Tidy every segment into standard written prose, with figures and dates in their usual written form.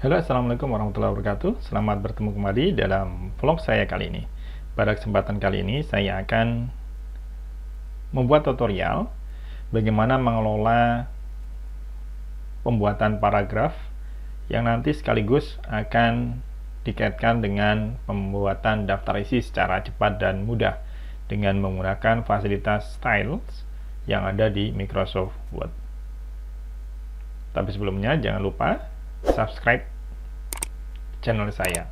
Halo, Assalamualaikum warahmatullahi wabarakatuh. Selamat bertemu kembali dalam vlog saya kali ini. Pada kesempatan kali ini, saya akan membuat tutorial bagaimana mengelola pembuatan paragraf yang nanti sekaligus akan dikaitkan dengan pembuatan daftar isi secara cepat dan mudah dengan menggunakan fasilitas styles yang ada di Microsoft Word. Tapi sebelumnya, jangan lupa subscribe channel saya.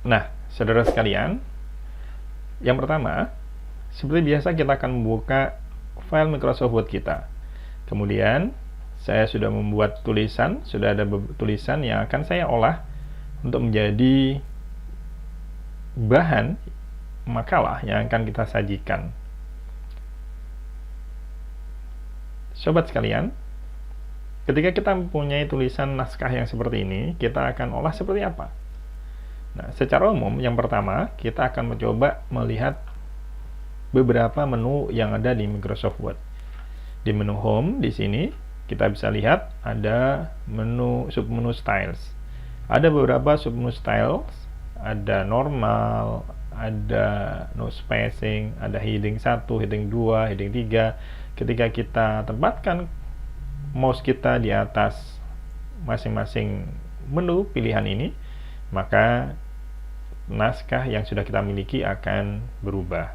Nah, saudara sekalian, yang pertama, seperti biasa kita akan membuka file Microsoft Word kita. Kemudian, saya sudah membuat tulisan, sudah ada tulisan yang akan saya olah untuk menjadi bahan makalah yang akan kita sajikan. Sobat sekalian, ketika kita mempunyai tulisan naskah yang seperti ini, kita akan olah seperti apa? Nah, secara umum, yang pertama, kita akan mencoba melihat beberapa menu yang ada di Microsoft Word. Di menu Home, di sini, kita bisa lihat ada submenu Styles. Ada beberapa submenu Styles, ada normal, ada no spacing, ada heading 1, heading 2, heading 3. Ketika kita tempatkan mouse kita di atas masing-masing menu pilihan ini, maka naskah yang sudah kita miliki akan berubah.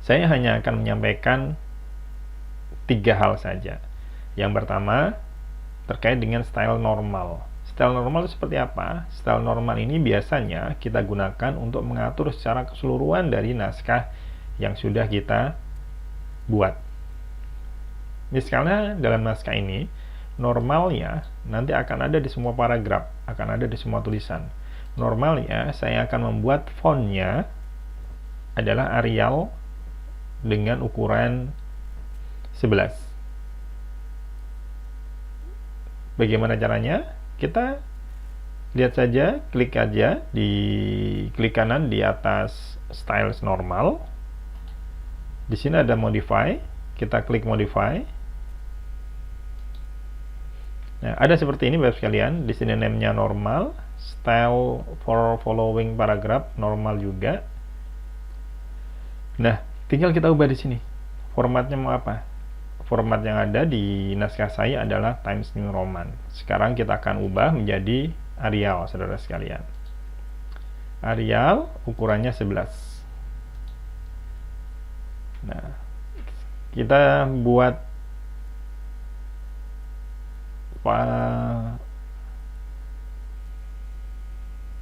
Saya hanya akan menyampaikan 3 hal saja. Yang pertama, terkait dengan style normal. Style normal itu seperti apa? Style normal ini biasanya kita gunakan untuk mengatur secara keseluruhan dari naskah yang sudah kita buat. Misalnya dalam naskah ini, normalnya nanti akan ada di semua paragraf, akan ada di semua tulisan. Normalnya saya akan membuat fontnya adalah Arial dengan ukuran 11. Bagaimana caranya? Kita lihat saja, klik aja di klik kanan di atas styles normal. Di sini ada modify, kita klik modify. Nah, ada seperti ini Bapak sekalian. Di sini name-nya normal, style for following paragraph normal juga. Nah, tinggal kita ubah di sini. Formatnya mau apa? Format yang ada di naskah saya adalah Times New Roman. Sekarang kita akan ubah menjadi Arial, saudara sekalian. Arial ukurannya 11. Nah, kita buat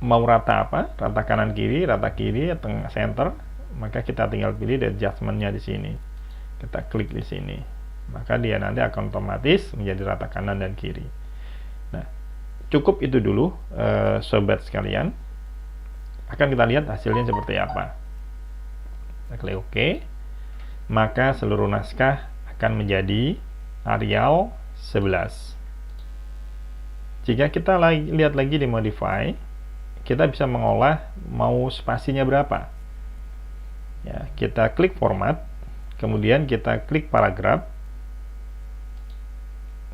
mau rata apa? Rata kanan kiri, rata kiri, tengah center. Maka kita tinggal pilih adjustment-nya di sini. Kita klik di sini. Maka dia nanti akan otomatis menjadi rata kanan dan kiri. Nah, cukup itu dulu, sobat sekalian. Akan kita lihat hasilnya seperti apa. Kita klik OK. Maka seluruh naskah akan menjadi Arial 11. Jika kita lihat lagi di modify, kita bisa mengolah mau spasinya berapa. Ya, kita klik format, kemudian kita klik paragraf.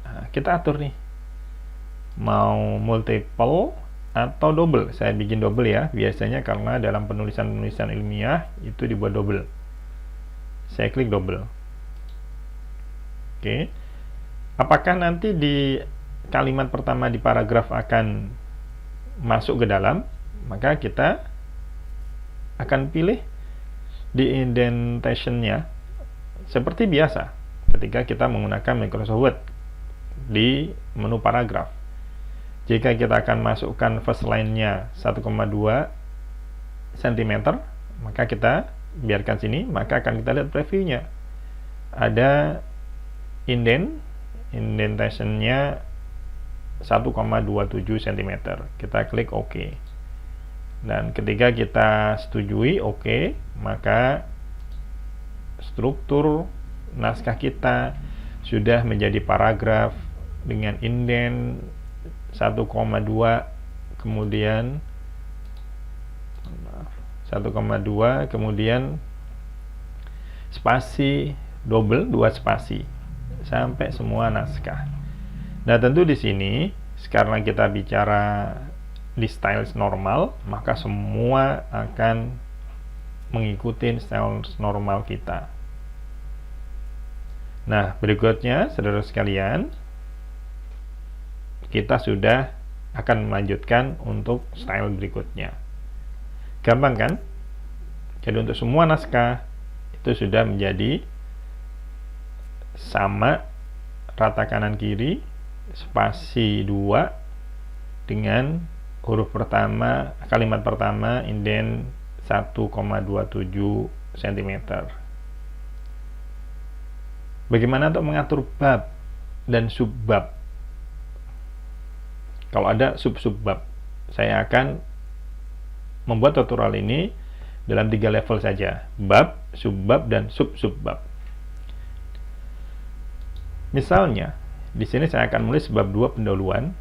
Nah, kita atur nih, mau multiple atau double. Saya bikin double ya, biasanya karena dalam penulisan-penulisan ilmiah itu dibuat double. Saya klik double. Oke. Apakah nanti di kalimat pertama di paragraf akan masuk ke dalam? Maka kita akan pilih di indentation-nya seperti biasa ketika kita menggunakan Microsoft Word di menu paragraf. Jika kita akan masukkan first line-nya 1,2 cm, maka kita biarkan sini, maka akan kita lihat previewnya. Ada indentation-nya 1,27 cm. Kita klik OK. Dan ketika kita setujui OK, maka struktur naskah kita sudah menjadi paragraf dengan indent 1,2, kemudian 1,2, kemudian spasi double, 2 spasi sampai semua naskah. Nah, tentu di sini sekarang kita bicara di style normal, maka semua akan mengikuti style normal kita. Nah, berikutnya, saudara sekalian, kita sudah akan melanjutkan untuk style berikutnya. Gampang kan? Jadi untuk semua naskah itu sudah menjadi sama, rata kanan kiri, spasi 2 dengan huruf pertama, kalimat pertama indent 1,27 cm. Bagaimana untuk mengatur bab dan subbab? Kalau ada sub-subbab, saya akan membuat tutorial ini dalam 3 level saja: bab, subbab, dan sub-subbab. Misalnya, di sini saya akan menulis bab 2 pendahuluan.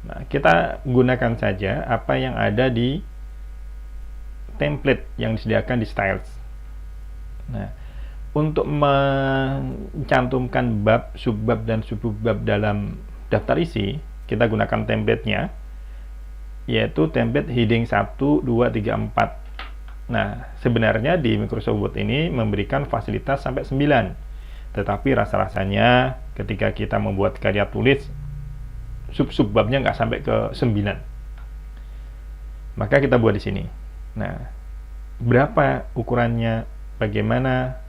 Nah, kita gunakan saja apa yang ada di template yang disediakan di styles. Nah, untuk mencantumkan bab, subbab, dan subbab dalam daftar isi, kita gunakan template-nya, yaitu template heading 1, 2, 3, 4. Nah, sebenarnya di Microsoft Word ini memberikan fasilitas sampai 9. Tetapi rasa-rasanya ketika kita membuat karya tulis, sub-subbabnya nggak sampai ke 9. Maka kita buat di sini. Nah, berapa ukurannya, bagaimana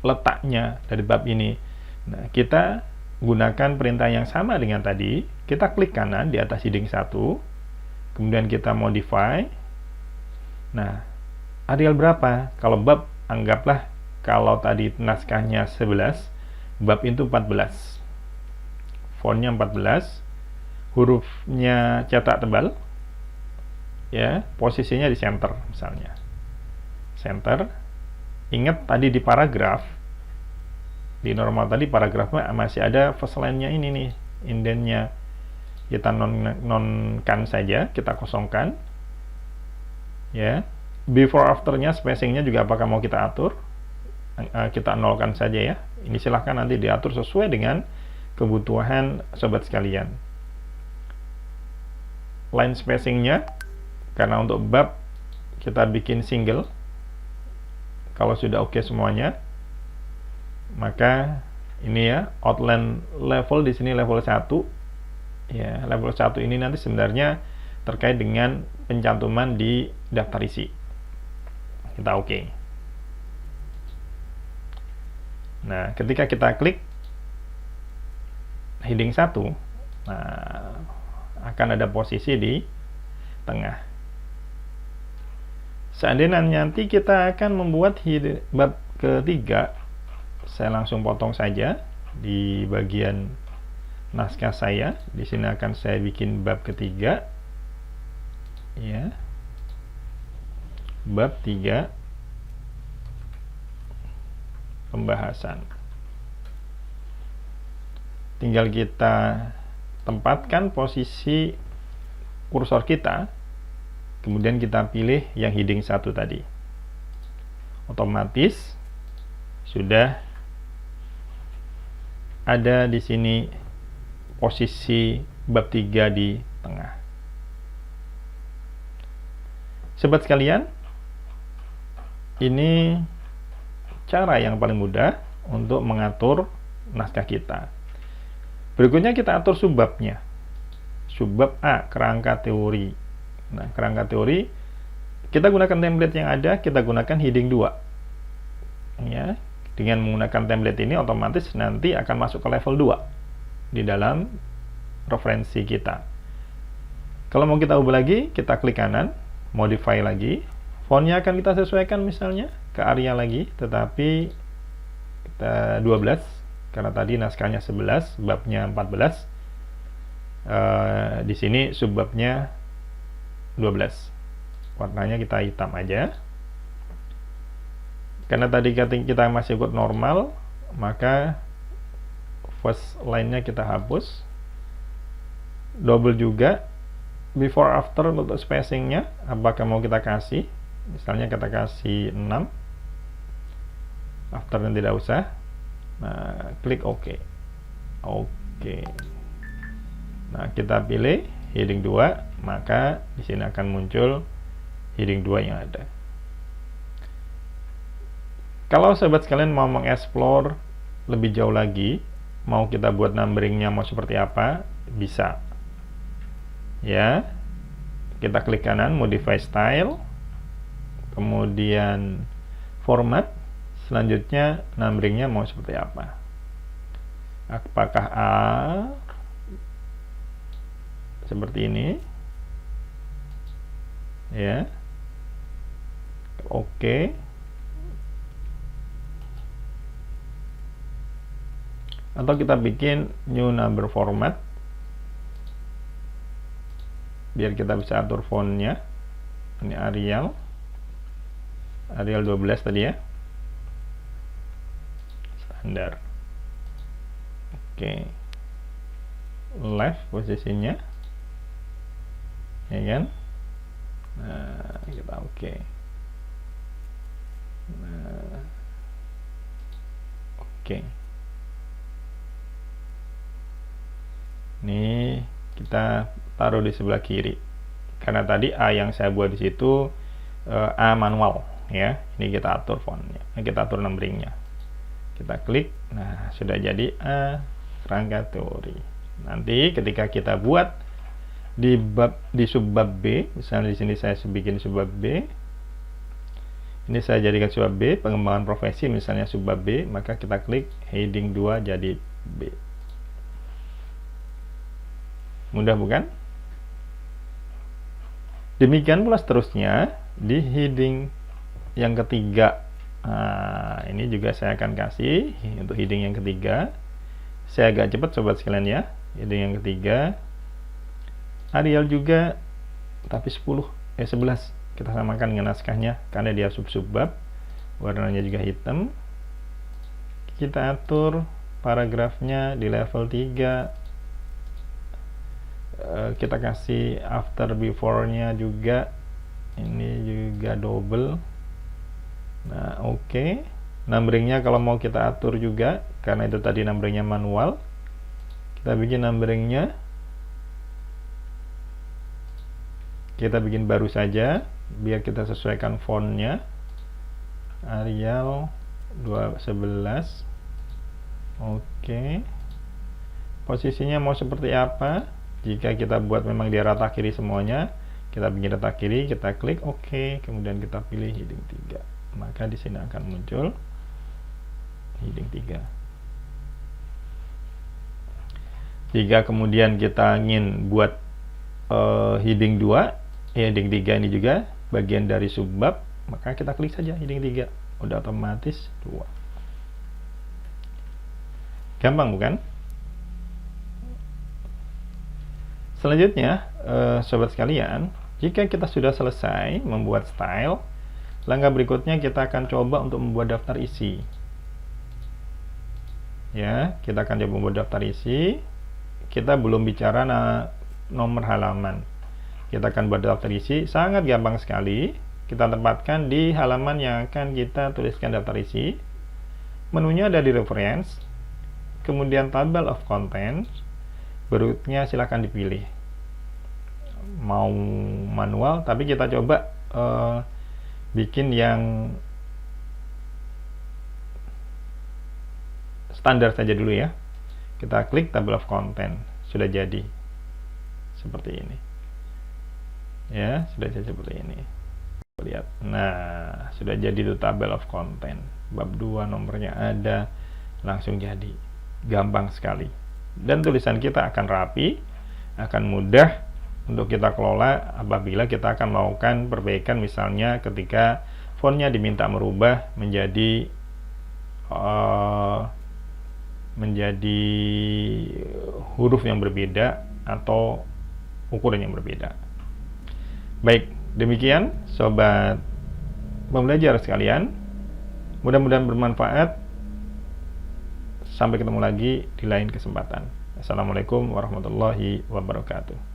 letaknya dari bab ini. Nah, kita gunakan perintah yang sama dengan tadi. Kita klik kanan di atas heading 1, kemudian kita modify. Nah, Arial berapa? Kalau bab, anggaplah kalau tadi naskahnya 11, bab itu 14. Fontnya 14, hurufnya cetak tebal, ya, posisinya di center misalnya. Center. Ingat tadi di paragraf, di normal tadi paragrafnya masih ada first line-nya ini nih, indentnya. Kita nonkan saja, kita kosongkan. Ya. Before after-nya, spacing-nya juga apakah mau kita atur? Kita nolkan saja ya. Ini silahkan nanti diatur sesuai dengan kebutuhan sobat sekalian. Line spacing-nya, karena untuk bab kita bikin single. Kalau sudah oke semuanya, maka ini ya, outline level di sini level 1. Ya, level 1 ini nanti sebenarnya terkait dengan pencantuman di daftar isi. Kita oke. Nah, ketika kita klik heading 1, nah, akan ada posisi di tengah. Seandainya nanti kita akan membuat bab ketiga, saya langsung potong saja di bagian naskah saya. Di sini akan saya bikin bab ketiga. Ya. Bab 3, pembahasan. Tinggal kita tempatkan posisi kursor kita, kemudian kita pilih yang heading 1 tadi. Otomatis sudah ada di sini posisi bab 3 di tengah. Sobat sekalian, ini cara yang paling mudah untuk mengatur naskah kita. Berikutnya kita atur subbabnya. Subbab A, kerangka teori. Nah, kerangka teori, kita gunakan template yang ada, kita gunakan heading 2. Ya, dengan menggunakan template ini otomatis nanti akan masuk ke level 2 di dalam referensi kita. Kalau mau kita ubah lagi, kita klik kanan, modify lagi. Fontnya akan kita sesuaikan misalnya ke Arial lagi, tetapi kita 12 karena tadi naskahnya 11, babnya 14. Di sini subbabnya 12. Warnanya kita hitam aja. Karena tadi kita masih ikut normal, maka first line-nya kita hapus. Double juga. Before after untuk spacing-nya, apakah mau kita kasih? Misalnya kita kasih 6. After-nya tidak usah. Nah, klik OK. Oke. Nah, kita pilih heading 2, maka di sini akan muncul heading 2 yang ada. Kalau sobat sekalian mau mengeksplor lebih jauh lagi, mau kita buat numberingnya mau seperti apa, bisa. Ya, kita klik kanan, modify style, kemudian format, selanjutnya numberingnya mau seperti apa. Apakah A seperti ini, ya, oke. Atau kita bikin new number format, biar kita bisa atur fontnya. Ini Arial 12 tadi ya, standar. Oke, left posisinya, ya kan? Nah, kita oke. Nah, oke. Ini kita taruh di sebelah kiri, karena tadi A yang saya buat di situ A manual ya. Ini kita atur fontnya, ini kita atur numberingnya. Kita klik, nah sudah jadi A Ranggaturi. Nanti ketika kita buat di subbab B, misalnya di sini saya bikin subbab B, ini saya jadikan subbab B, pengembangan profesi misalnya subbab B, maka kita klik heading 2 jadi B. Mudah bukan? Demikian pula seterusnya di heading yang ketiga. Nah, ini juga saya akan kasih untuk heading yang ketiga. Saya agak cepat sobat sekalian ya. Heading yang ketiga Arial juga, tapi 11 kita samakan dengan naskahnya karena dia subbab, warnanya juga hitam. Kita atur paragrafnya di level 3. Kita kasih after before nya juga, ini juga double. Nah oke. Numberingnya kalau mau kita atur juga, karena itu tadi numberingnya manual, kita bikin numberingnya, kita bikin baru saja biar kita sesuaikan fontnya. Arial 211. Oke. Posisinya mau seperti apa? Jika kita buat memang di rata kiri semuanya, kita bikin rata kiri, kita klik OK, kemudian kita pilih heading 3. Maka di sini akan muncul heading 3. Jika kemudian kita ingin buat heading 2, heading 3 ini juga bagian dari subbab, maka kita klik saja heading 3. Udah otomatis 2. Gampang bukan? Selanjutnya, sobat sekalian, jika kita sudah selesai membuat style, langkah berikutnya kita akan coba untuk membuat daftar isi. Ya, kita akan coba membuat daftar isi. Kita belum bicara nomor halaman. Kita akan buat daftar isi, sangat gampang sekali. Kita tempatkan di halaman yang akan kita tuliskan daftar isi. Menunya ada di reference, kemudian table of contents. Berikutnya silahkan dipilih, mau manual, tapi kita coba bikin yang standar saja dulu ya. Kita klik table of content, sudah jadi seperti ini ya, sudah jadi seperti ini. Lihat, nah sudah jadi itu table of content, bab 2 nomornya ada, langsung jadi, gampang sekali. Dan tulisan kita akan rapi, akan mudah untuk kita kelola apabila kita akan melakukan perbaikan, misalnya ketika fontnya diminta merubah menjadi huruf yang berbeda atau ukuran yang berbeda. Baik, demikian sobat pembelajar sekalian, mudah-mudahan bermanfaat. Sampai ketemu lagi di lain kesempatan. Assalamualaikum warahmatullahi wabarakatuh.